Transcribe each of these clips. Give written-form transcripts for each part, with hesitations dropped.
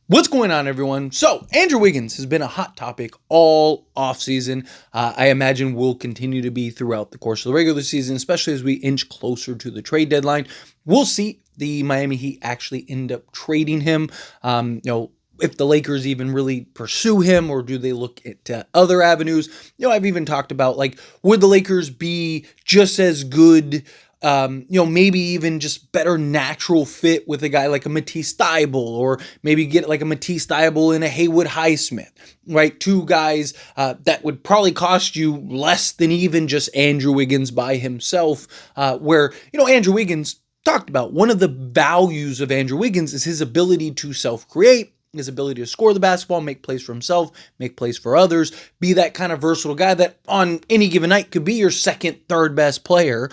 What's going on, everyone? So, Andrew Wiggins has been a hot topic all offseason. I imagine will continue to be throughout the course of the regular season, especially as we inch closer to the trade deadline. We'll see the Miami Heat actually end up trading him. If the Lakers even really pursue him, or do they look at other avenues? I've even talked about, like, would the Lakers be just as good, maybe even just better natural fit with a guy like a Matisse Thybulle, or maybe get like a Matisse Thybulle and a Haywood Highsmith, right? Two guys that would probably cost you less than even just Andrew Wiggins by himself, Andrew Wiggins talked about one of the values of Andrew Wiggins is his ability to self-create, his ability to score the basketball, make plays for himself, make plays for others, be that kind of versatile guy that on any given night could be your second, third best player,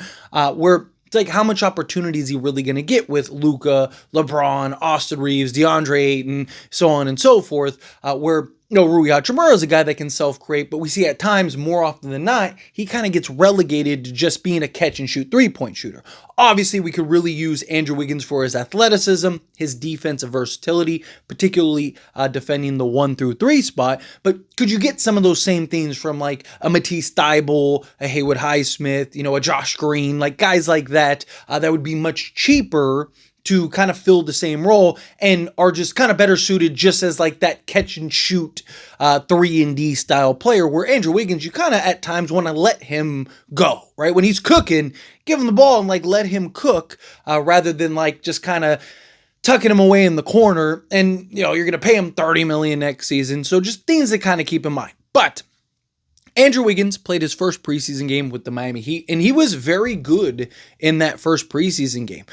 where it's like, how much opportunity is he really going to get with Luka, LeBron, Austin Reeves, DeAndre Ayton, so on and so forth, Rui Hachimura is a guy that can self-create, but we see at times, more often than not, he kind of gets relegated to just being a catch-and-shoot three-point shooter. Obviously, we could really use Andrew Wiggins for his athleticism, his defensive versatility, particularly defending the 1 through 3 spot, but could you get some of those same things from like a Matisse Thybulle, a Haywood Highsmith, a Josh Green, like guys like that, that would be much cheaper to kind of fill the same role and are just kind of better suited just as like that catch and shoot 3-and-D style player, where Andrew Wiggins, you kind of at times want to let him go, right? When he's cooking, give him the ball and like let him cook, rather than like just kind of tucking him away in the corner. And, you're going to pay him $30 million next season. So just things to kind of keep in mind. But Andrew Wiggins played his first preseason game with the Miami Heat, and he was very good in that first preseason game.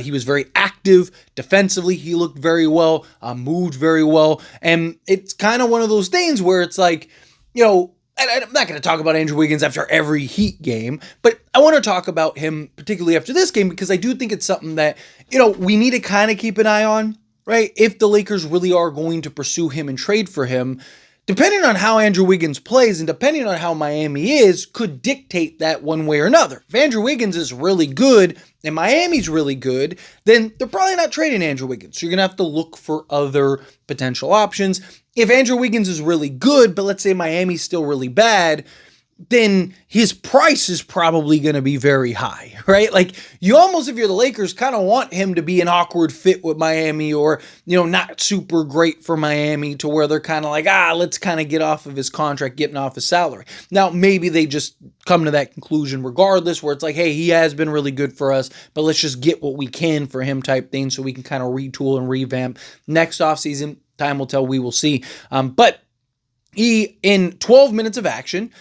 He was very active defensively. He looked very well, moved very well. And it's kind of one of those things where it's like, and I'm not going to talk about Andrew Wiggins after every Heat game, but I want to talk about him particularly after this game, because I do think it's something that, we need to kind of keep an eye on, right? If the Lakers really are going to pursue him and trade for him, depending on how Andrew Wiggins plays and depending on how Miami is, could dictate that one way or another. If Andrew Wiggins is really good and Miami's really good, then they're probably not trading Andrew Wiggins. So you're going to have to look for other potential options. If Andrew Wiggins is really good, but let's say Miami's still really bad, then his price is probably going to be very high, right? Like, you almost, if you're the Lakers, kind of want him to be an awkward fit with Miami, or, not super great for Miami, to where they're kind of like, let's kind of get off of his contract, getting off his salary. Now, maybe they just come to that conclusion regardless, where it's like, hey, he has been really good for us, but let's just get what we can for him type thing, so we can kind of retool and revamp next offseason. Time will tell, we will see. But he, in 12 minutes of action,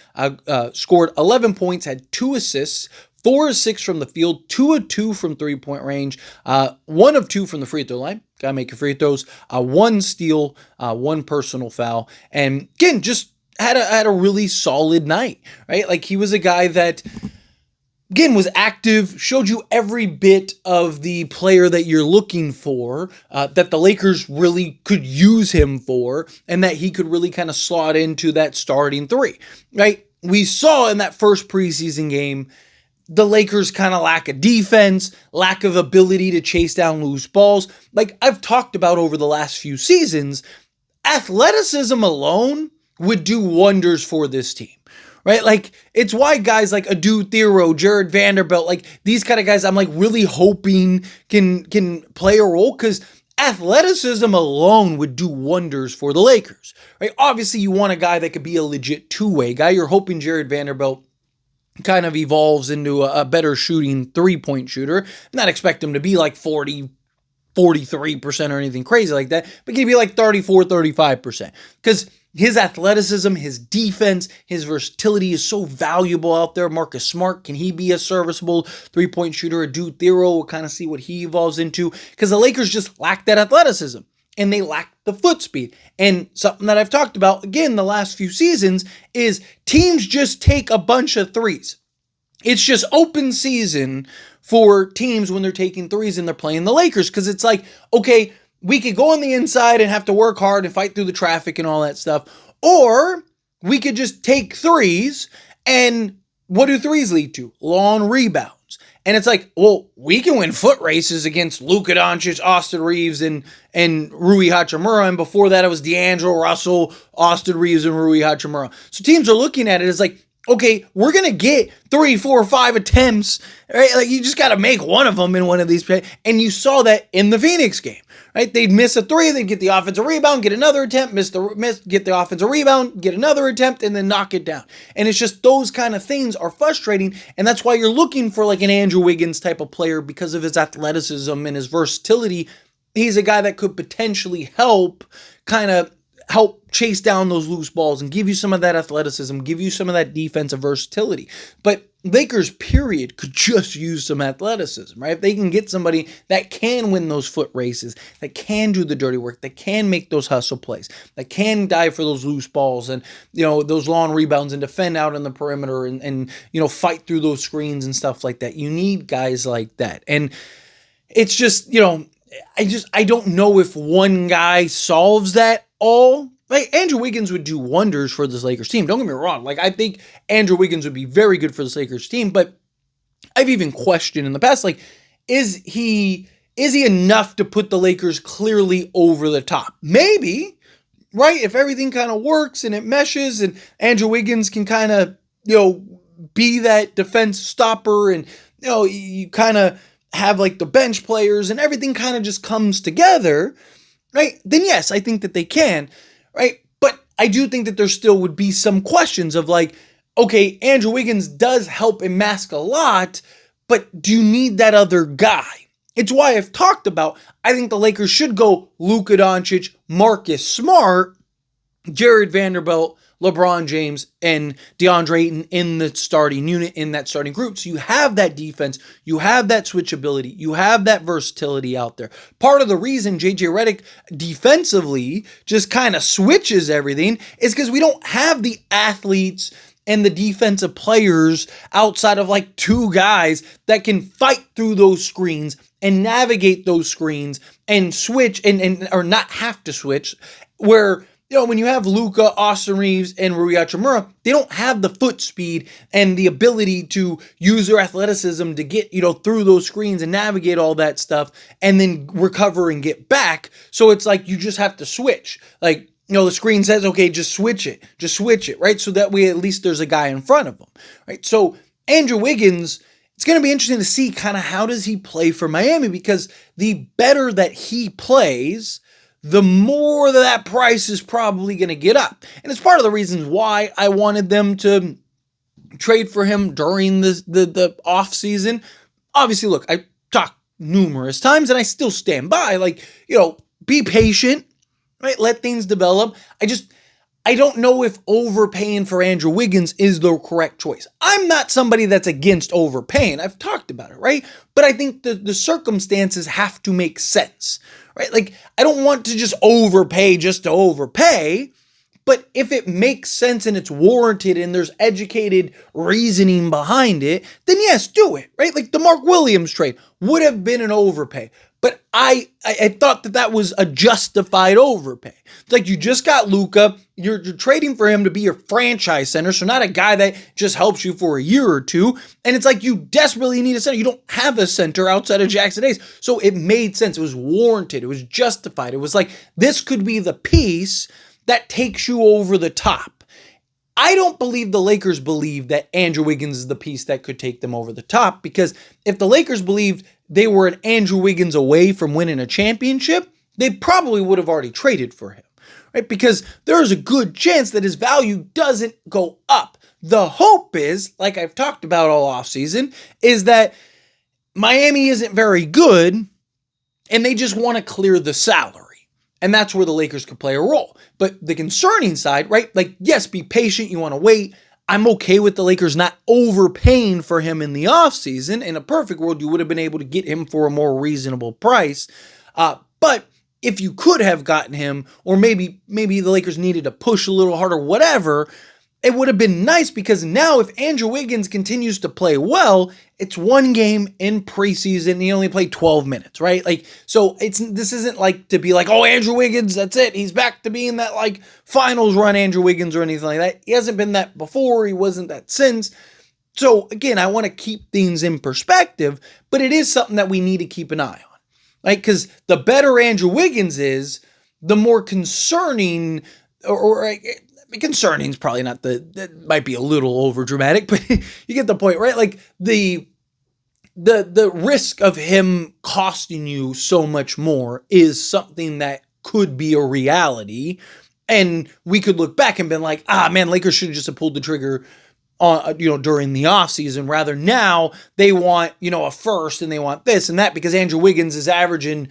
scored 11 points, had 2 assists, 4 of 6 from the field, 2 of 2 from three-point range, 1 of 2 from the free throw line. Gotta make your free throws. 1 steal, 1 personal foul, and again, just had a really solid night, right? Like, he was a guy that, again, was active, showed you every bit of the player that you're looking for, that the Lakers really could use him for, and that he could really kind of slot into that starting 3, right? We saw in that first preseason game, the Lakers kind of lack of defense, lack of ability to chase down loose balls. Like I've talked about over the last few seasons, athleticism alone would do wonders for this team. Right? Like, it's why guys like Adu Thero, Jared Vanderbilt, like these kind of guys, I'm like really hoping can play a role, because athleticism alone would do wonders for the Lakers. Right? Obviously, you want a guy that could be a legit two-way guy. You're hoping Jared Vanderbilt kind of evolves into a better shooting three-point shooter. Not expect him to be like 43% or anything crazy like that, but can he be like 34, 35%? Because his athleticism, his defense, his versatility is so valuable out there. Marcus Smart, can he be a serviceable three-point shooter? Adu Thero, we'll kind of see what he evolves into, because the Lakers just lack that athleticism and they lack the foot speed. And something that I've talked about, again, the last few seasons, is teams just take a bunch of threes. It's just open season for teams when they're taking threes and they're playing the Lakers, because it's like, okay, we could go on the inside and have to work hard and fight through the traffic and all that stuff, or we could just take threes, and what do threes lead to? Long rebounds. And it's like, well, we can win foot races against Luka Doncic, Austin Reeves, and Rui Hachimura. And before that, it was D'Angelo Russell, Austin Reeves, and Rui Hachimura. So teams are looking at it as like, okay, we're going to get 3, 4, 5 attempts, right? Like you just got to make one of them in one of these plays. And you saw that in the Phoenix game, right? They'd miss a 3, they'd get the offensive rebound, get another attempt, get the offensive rebound, get another attempt, and then knock it down. And it's just those kind of things are frustrating. And that's why you're looking for like an Andrew Wiggins type of player because of his athleticism and his versatility. He's a guy that could potentially help chase down those loose balls and give you some of that athleticism, give you some of that defensive versatility. But Lakers, period, could just use some athleticism, right? If they can get somebody that can win those foot races, that can do the dirty work, that can make those hustle plays, that can dive for those loose balls and, those long rebounds and defend out on the perimeter and fight through those screens and stuff like that. You need guys like that. And it's just, I don't know if one guy solves that all. Like Andrew Wiggins would do wonders for this Lakers team. Don't get me wrong. Like I think Andrew Wiggins would be very good for this Lakers team, but I've even questioned in the past, like, is he enough to put the Lakers clearly over the top? Maybe, right? If everything kind of works and it meshes and Andrew Wiggins can kind of, be that defense stopper and, you kind of have like the bench players and everything kind of just comes together, right? Then yes, I think that they can, right? But I do think that there still would be some questions of like, okay, Andrew Wiggins does help and mask a lot, but do you need that other guy? It's why I've talked about, I think the Lakers should go Luka Doncic, Marcus Smart, Jared Vanderbilt, LeBron James, and DeAndre Ayton in the starting unit, in that starting group. So you have that defense, you have that switchability, you have that versatility out there. Part of the reason JJ Redick defensively just kind of switches everything is because we don't have the athletes and the defensive players outside of like 2 guys that can fight through those screens and navigate those screens and switch or not have to switch, where when you have Luka, Austin Reeves, and Rui Hachimura, they don't have the foot speed and the ability to use their athleticism to get, through those screens and navigate all that stuff and then recover and get back. So it's like you just have to switch. Like, the screen says, okay, just switch it, right? So that way at least there's a guy in front of them, right? So Andrew Wiggins, it's going to be interesting to see kind of how does he play for Miami, because the better that he plays, the more that price is probably going to get up. And it's part of the reasons why I wanted them to trade for him during the off season. Obviously, look, I talked numerous times and I still stand by, like, be patient, right? Let things develop. I don't know if overpaying for Andrew Wiggins is the correct choice. I'm not somebody that's against overpaying. I've talked about it, right? But I think the circumstances have to make sense, right? Like, I don't want to just overpay just to overpay, but if it makes sense and it's warranted and there's educated reasoning behind it, then yes, do it, right? Like the Mark Williams trade would have been an overpay, but I thought that was a justified overpay. It's like you just got Luka, you're trading for him to be your franchise center, so not a guy that just helps you for a year or two, and it's like you desperately need a center. You don't have a center outside of Jackson Hayes, so it made sense. It was warranted. It was justified. It was like, this could be the piece that takes you over the top. I don't believe the Lakers believe that Andrew Wiggins is the piece that could take them over the top, because if the Lakers believed they were an Andrew Wiggins away from winning a championship, they probably would have already traded for him, right? Because there is a good chance that his value doesn't go up. The hope is, like I've talked about all offseason, is that Miami isn't very good and they just want to clear the salary. And that's where the Lakers could play a role. But the concerning side, right? Like, yes, be patient. You want to wait. I'm okay with the Lakers not overpaying for him in the offseason. In a perfect world, you would have been able to get him for a more reasonable price. But if you could have gotten him, or maybe the Lakers needed to push a little harder, whatever, it would have been nice, because now if Andrew Wiggins continues to play well, it's one game in preseason and he only played 12 minutes, right? Like, so this isn't like to be like, oh, Andrew Wiggins, that's it. He's back to being that like finals run Andrew Wiggins or anything like that. He hasn't been that before. He wasn't that since. So again, I want to keep things in perspective, but it is something that we need to keep an eye on, right? Because the better Andrew Wiggins is, the more concerning, or concerning is probably not that might be a little over dramatic, but you get the point, right? Like the risk of him costing you so much more is something that could be a reality. And we could look back and been like, man, Lakers should just have pulled the trigger on, during the offseason. Rather, now they want, a first and they want this and that because Andrew Wiggins is averaging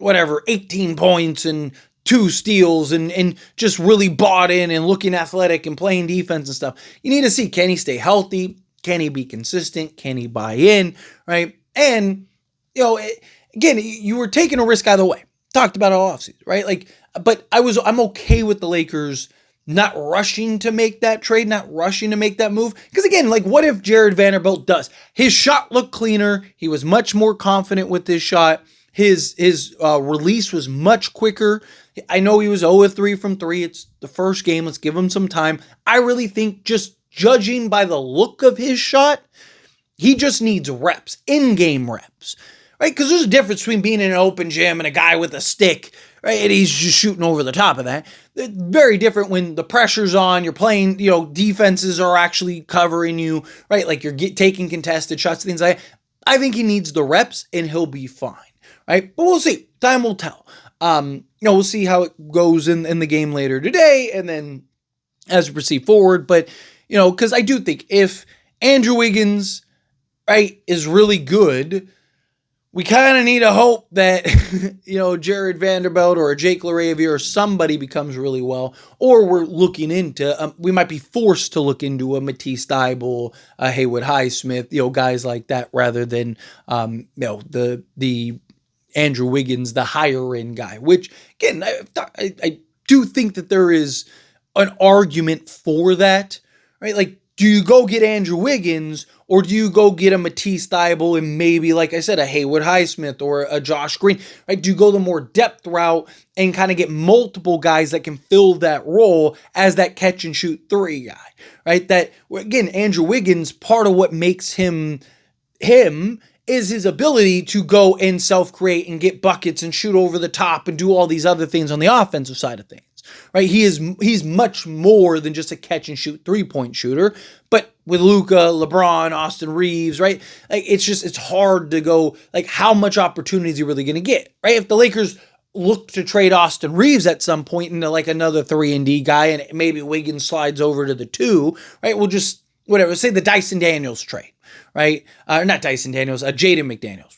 18 points and 2 steals and just really bought in and looking athletic and playing defense and stuff. You need to see, can he stay healthy? Can he be consistent? Can he buy in? Right. And, again, you were taking a risk either way. Talked about it all offseason, right? But I'm okay with the Lakers not rushing to make that trade, not rushing to make that move. Because again, what if Jared Vanderbilt does? His shot looked cleaner. He was much more confident with his shot. His release was much quicker. I know he was 0-3 from 3. It's the first game. Let's give him some time. I really think, just judging by the look of his shot, he just needs reps, in-game reps, right? Because there's a difference between being in an open gym and a guy with a stick, right? And he's just shooting over the top of that. It's very different when the pressure's on, you're playing, defenses are actually covering you, right? You're taking contested shots, things like that. I think he needs the reps and he'll be fine, right? But we'll see. Time will tell. We'll see how it goes in the game later today and then as we proceed forward. But, because I do think if Andrew Wiggins, right, is really good, we kind of need to hope that, Jared Vanderbilt or a Jake LaRavia or somebody becomes really well, or we're looking into, we might be forced to look into a Matisse Thybulle, a Haywood Highsmith, guys like that, rather than, the Andrew Wiggins, the higher end guy, which again, I do think that there is an argument for that, right? Do you go get Andrew Wiggins or do you go get a Matisse Thybulle and maybe, like I said, a Haywood Highsmith or a Josh Green, right? Do you go the more depth route and kind of get multiple guys that can fill that role as that catch and shoot 3 guy, right? That, again, Andrew Wiggins, part of what makes him is his ability to go and self-create and get buckets and shoot over the top and do all these other things on the offensive side of things, right? He's much more than just a catch and shoot 3-point shooter. But with Luka, LeBron, Austin Reeves, right? It's hard to go, how much opportunity is he really going to get, right? If the Lakers look to trade Austin Reeves at some point into another 3-and-D guy and maybe Wiggins slides over to the 2, right? We'll just, say the Dyson Daniels trade. Right? Not Dyson Daniels, Jaden McDaniels.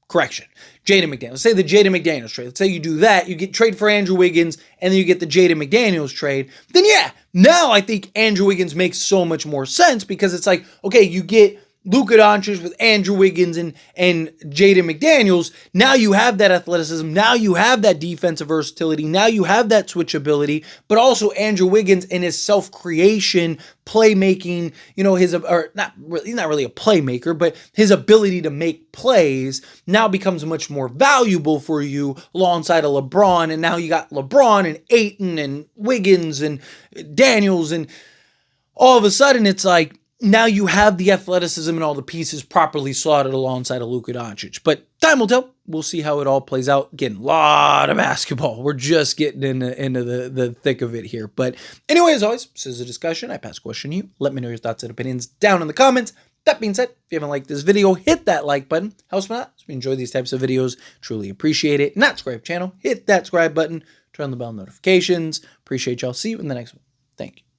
Correction. Jaden McDaniels. Say the Jaden McDaniels trade. Let's say you do that. You get trade for Andrew Wiggins, and then you get the Jaden McDaniels trade. Then yeah, now I think Andrew Wiggins makes so much more sense because it's okay, you get Luka Doncic with Andrew Wiggins and Jaden McDaniels. Now you have that athleticism. Now you have that defensive versatility. Now you have that switchability, but also Andrew Wiggins and his self-creation, playmaking, he's not really a playmaker, but his ability to make plays now becomes much more valuable for you alongside of LeBron. And now you got LeBron and Ayton and Wiggins and Daniels. And all of a sudden it's now you have the athleticism and all the pieces properly slotted alongside of Luka Doncic. But time will tell. We'll see how it all plays out. Again, a lot of basketball. We're just getting into the thick of it here. But anyway, as always, this is a discussion. I pass the question to you. Let me know your thoughts and opinions down in the comments. That being said, if you haven't liked this video, hit that like button. Helps me out. If you enjoy these types of videos, truly appreciate it. Not subscribe channel, hit that subscribe button. Turn on the bell notifications. Appreciate y'all. See you in the next one. Thank you.